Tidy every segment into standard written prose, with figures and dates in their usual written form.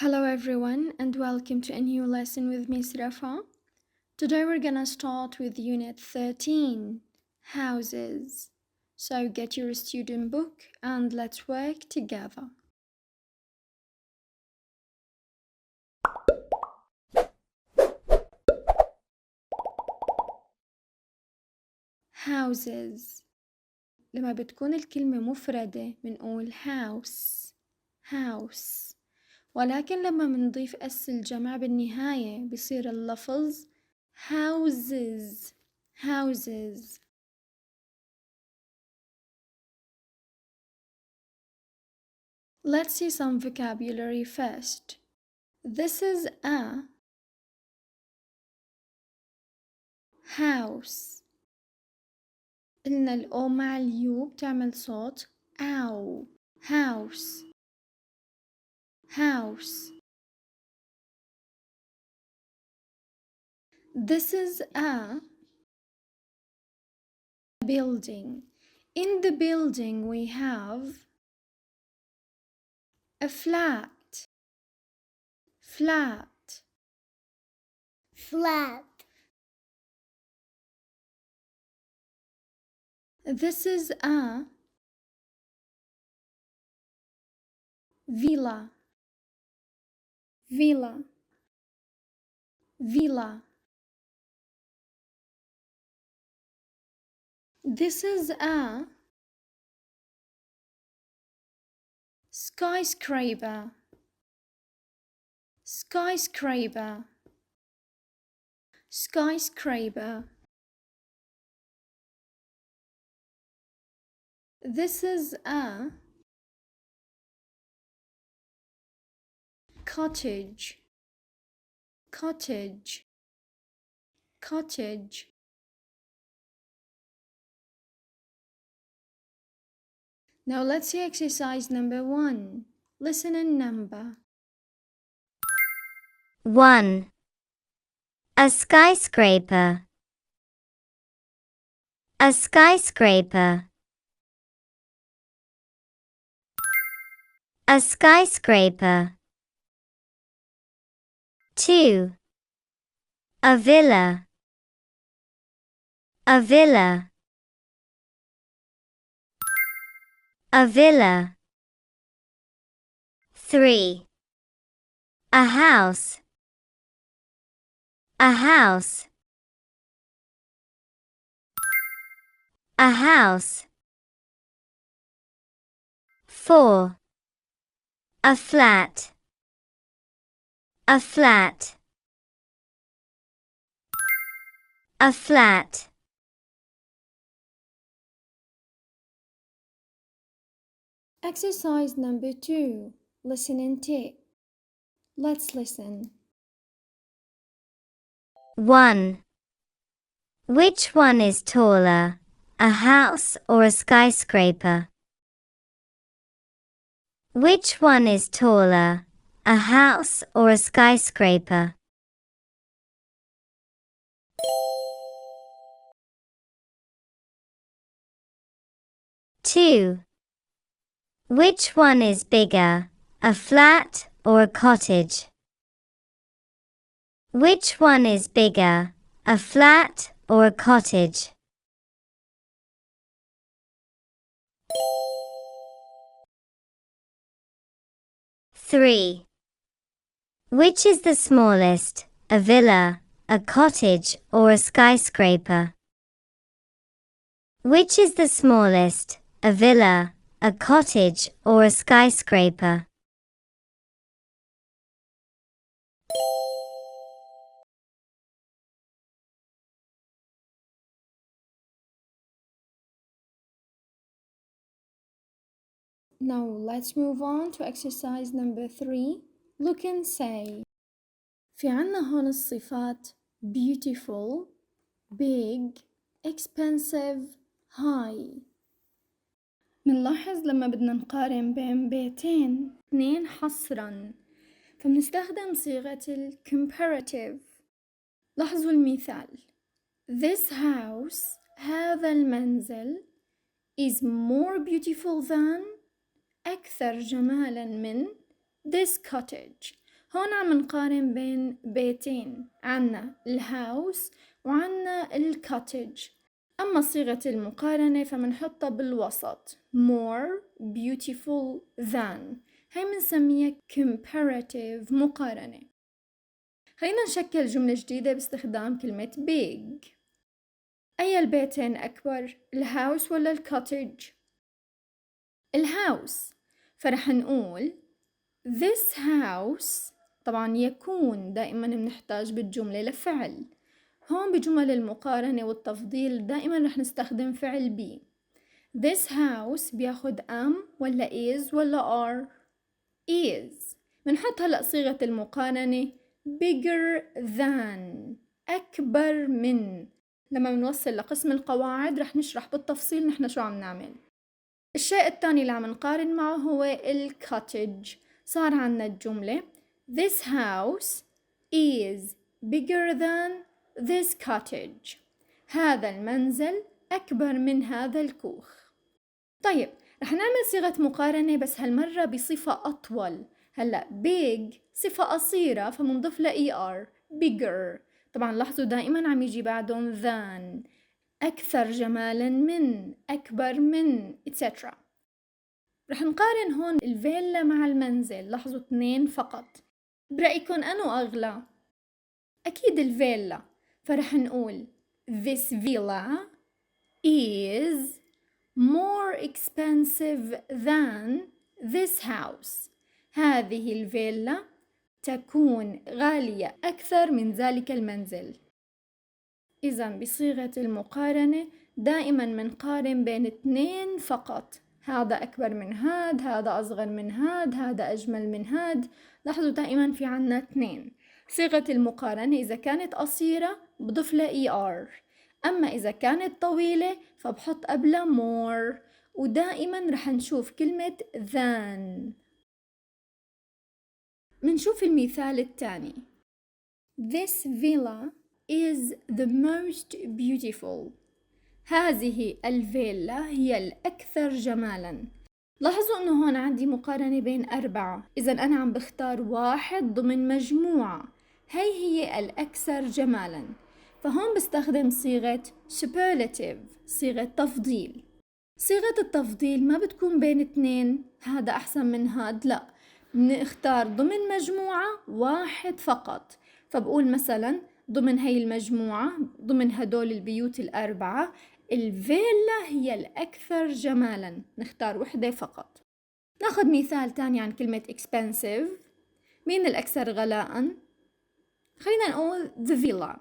Hello everyone and welcome to a new lesson with Miss Rafa. Today we're gonna start with Unit 13, Houses. So get your student book and let's work together. Houses. لما بتكون الكلمة مفردة بنقول house. ولكن لما منضيف اس الجمع بالنهاية بصير اللفظ houses. Let's see some vocabulary first. This is a house. قلنا الأو مع اليو بتعمل صوت أو. house. This is a building. In the building we have a flat. This is a villa. This is a skyscraper. This is a cottage. Now let's see exercise number 1. Listen and number. 1. A skyscraper. A skyscraper. A skyscraper. 2. A villa. A villa. A villa. 3. A house. A house. A house. 4. A flat. A flat. A flat. Exercise number 2. Listen and tick. Let's listen. 1. Which one is taller, a house or a skyscraper? Which one is taller, a house or a skyscraper? 2. Which one is bigger, a flat or a cottage? Which one is bigger, a flat or a cottage? 3. Which is the smallest, a villa, a cottage or a skyscraper? Which is the smallest, a villa, a cottage or a skyscraper? 'Now let's move on to exercise number 3. Look and say. في عنا هون الصفات beautiful, big, expensive, high. منلاحظ لما بدنا نقارن بين بيتين 2 حصراً فبنستخدم صيغة comparative. لاحظوا المثال. This house, هذا المنزل, is more beautiful than, أكثر جمالاً من, this cottage, هون عم نقارن بين بيتين، عنا الهاوس وعنا الكوتج. أما صيغة المقارنة فمنحطها بالوسط more beautiful than، هاي منسميها comparative مقارنة. خلينا نشكل جملة جديدة باستخدام كلمة big. أي البيتين أكبر، الهاوس ولا الكوتج؟ الهاوس، فرح نقول this house. طبعا يكون دائما بنحتاج بالجملة لفعل. هون بجمل المقارنة والتفضيل دائما رح نستخدم فعل be. This house بياخد am ولا is ولا are؟ is. منحط هلأ صيغة المقارنة bigger than، أكبر من. لما منوصل لقسم القواعد رح نشرح بالتفصيل نحن شو عم نعمل. الشيء الثاني اللي عم نقارن معه هو الكوتج. صار عنا الجملة This house is bigger than this cottage. هذا المنزل أكبر من هذا الكوخ. طيب رح نعمل صيغة مقارنة بس هالمرة بصفة أطول. هلأ big صفة قصيرة فمنضيف لها er bigger. طبعا لاحظوا دائما عم يجي بعدهم than، أكثر جمالا من، أكبر من etc. رح نقارن هون الفيلا مع المنزل. لاحظوا 2 فقط. برأيكم أنو أغلى؟ أكيد الفيلا. فرح نقول This villa is more expensive than this house. هذه الفيلا تكون غالية أكثر من ذلك المنزل. إذا بصيغة المقارنة دائما منقارن بين 2 فقط. هذا أكبر من هذا أصغر من هذا أجمل من لاحظوا دائما في عنا 2. صيغة المقارنة إذا كانت قصيرة بضيف لها er، أما إذا كانت طويلة فبحط قبلها more. ودائما رح نشوف كلمة than. منشوف المثال الثاني. This villa is the most beautiful. هذه الفيلا هي الأكثر جمالا. لاحظوا أنه هون عندي مقارنة بين 4، إذا أنا عم بختار واحد ضمن مجموعة. هي الأكثر جمالا، فهون بستخدم صيغة superlative، صيغة تفضيل. صيغة التفضيل ما بتكون بين 2 هذا أحسن من هاد، لا، بنختار ضمن مجموعة واحد فقط. فبقول مثلا ضمن هاي المجموعة، ضمن هدول البيوت 4 الفيلا هي الأكثر جمالا، نختار وحدة فقط. ناخد مثال تاني عن كلمة expensive. مين الأكثر غلاء؟ خلينا نقول the villa.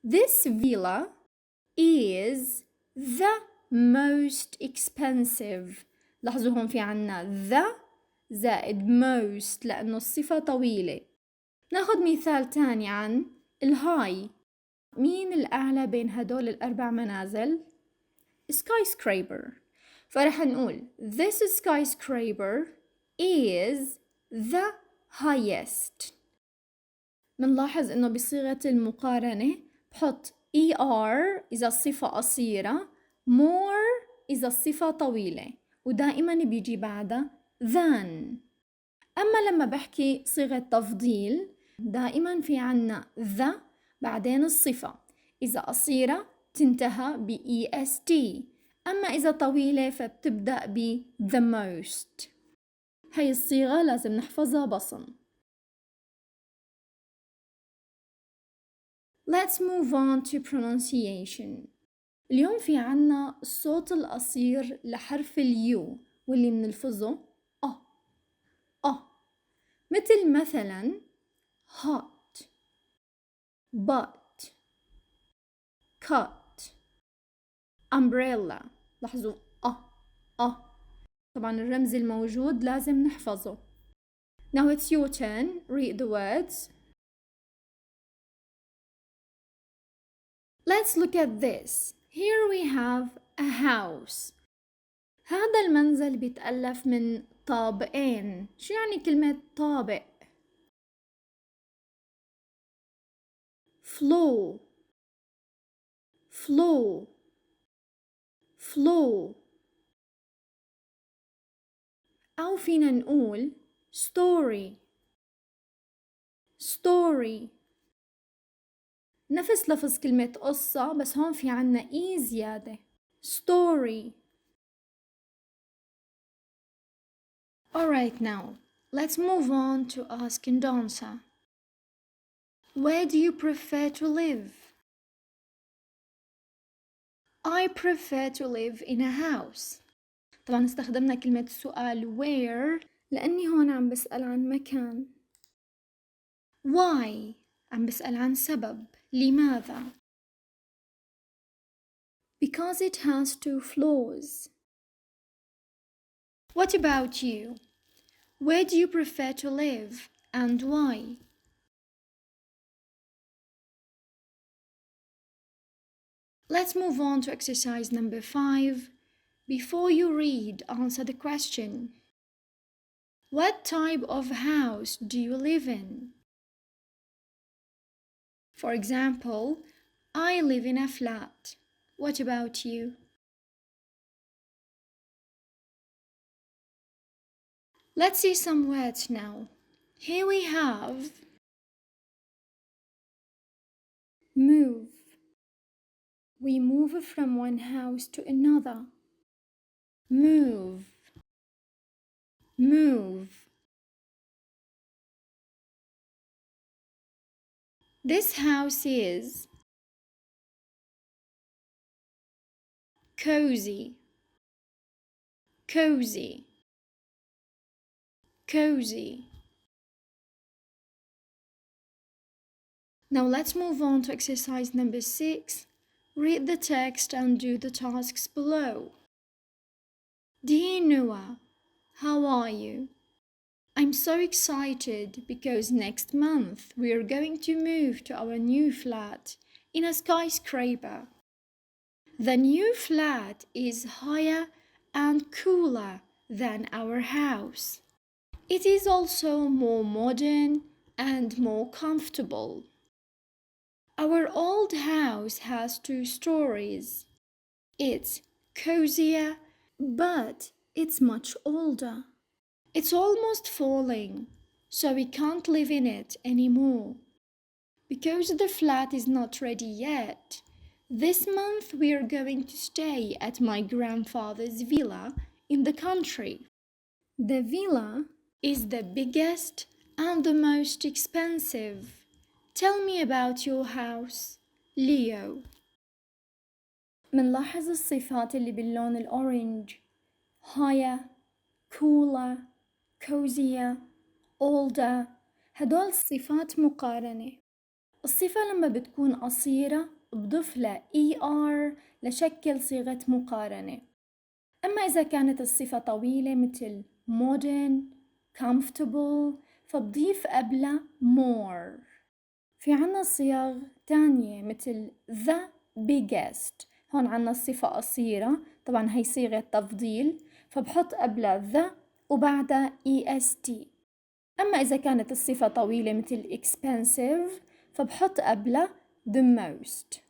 This villa is the most expensive. لاحظوا هون في عنا the زائد most لأنه الصفة طويلة. ناخد مثال تاني عن الهاي. مين الأعلى بين هدول 4 منازل؟ skyscraper. فرح نقول this skyscraper is the highest. منلاحظ إنه بصيغة المقارنة بحط er إذا الصفة قصيرة، more إذا الصفة طويلة، ودائما بيجي بعدها than. أما لما بحكي صيغة تفضيل دائما في عنا the بعدين الصفة، إذا قصيرة تنتهى ب est، أما إذا طويلة فبتبدأ ب the most. هاي الصيغة لازم نحفظها بصم. Let's move on to pronunciation. اليوم في عنا الصوت القصير لحرف اليو واللي منلفظه مثل مثلا hot but cut umbrella. لاحظوا طبعا الرمز الموجود لازم نحفظه. Now it's your turn. Read the words. Let's look at this. Here we have a house. هذا المنزل بيتألف من طابقين. شو يعني كلمة طابق؟ floor أو فينا نقول story story. نفس لفظ كلمة قصة بس هون في عنا إي زيادة. story. Alright, now let's move on to ask and answer. Where do you prefer to live? I prefer to live in a house. طبعا استخدمنا كلمة السؤال where لأني هون عم بسأل عن مكان. Why عم بسأل عن سبب لماذا. Because it has 2 floors. What about you? Where do you prefer to live and why? Let's move on to exercise number 5. Before you read, answer the question. What type of house do you live in? For example, I live in a flat. What about you? Let's see some words now. Here we have move. We move from one house to another. Move. Move. This house is cozy. Cozy. Cozy. Now let's move on to exercise number 6. Read the text and do the tasks below. Dear Noah, how are you? I'm so excited because next month we are going to move to our new flat in a skyscraper. The new flat is higher and cooler than our house. It is also more modern and more comfortable. Our old house has 2 stories. It's cozier, but it's much older. It's almost falling, so we can't live in it anymore. Because the flat is not ready yet, this month we are going to stay at my grandfather's villa in the country. The villa is the biggest and the most expensive. Tell me about your house, Leo. منلاحظ الصفات اللي باللون الأورنج. higher, cooler, cozier, older. هدول صفات مقارنة. الصفة لما بتكون قصيرة بضيف لها ER لشكل صيغة مقارنة. أما إذا كانت الصفة طويلة مثل modern, comfortable فبضيف قبلها more. في عنا صيغ تانية مثل the biggest. هون عنا الصفة قصيرة، طبعا هي صيغة تفضيل فبحط قبلها the وبعدها est. أما إذا كانت الصفة طويلة مثل expensive فبحط قبلها the most.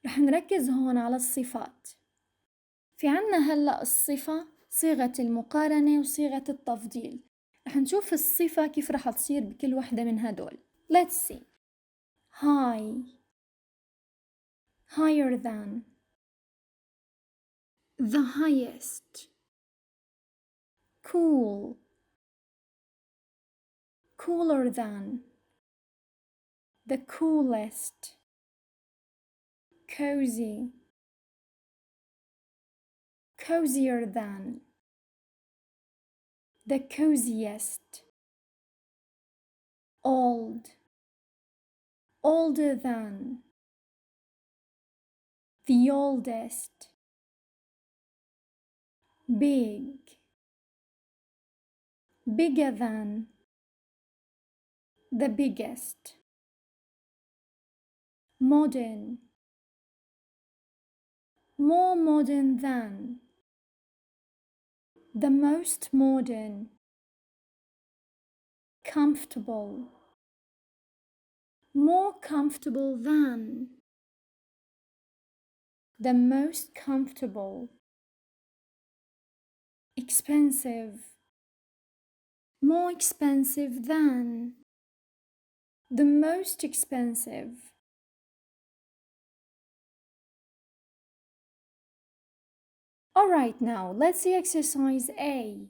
رح نركز هون على الصفات. في عنا هلأ الصفة صيغة المقارنة وصيغة التفضيل. رح نشوف الصفة كيف رح تصير بكل وحدة من هدول. Let's see. high, higher than, the highest, cool, cooler than, the coolest, cozy, cozier than, the coziest, old, older than, the oldest, big, bigger than, the biggest, modern, more modern than, the most modern, comfortable, more comfortable than, the most comfortable, expensive. More expensive than. The most expensive. Alright, now let's see exercise A.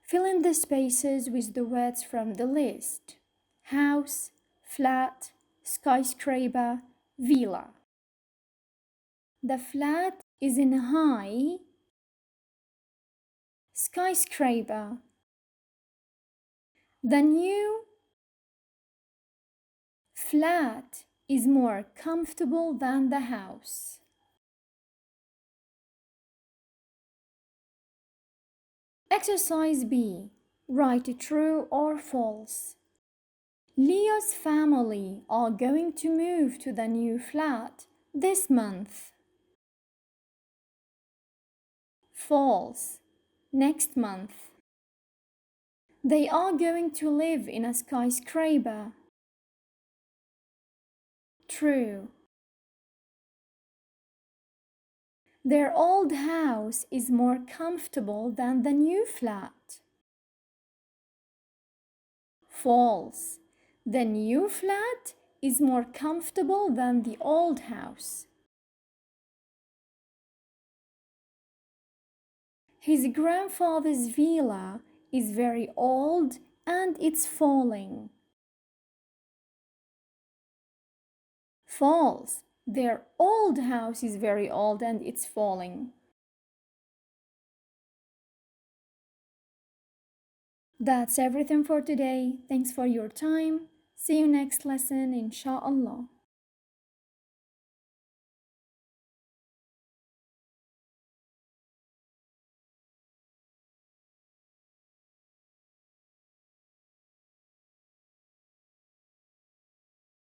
Fill in the spaces with the words from the list. House, flat, skyscraper, villa. The flat is in a high skyscraper. The new flat is more comfortable than the house. Exercise B. Write true or false. Leo's family are going to move to the new flat this month. False. Next month. They are going to live in a skyscraper. True. Their old house is more comfortable than the new flat. False. The new flat is more comfortable than the old house. His grandfather's villa is very old and it's falling. False. Their old house is very old and it's falling. That's everything for today. Thanks for your time. See you next lesson, inshallah.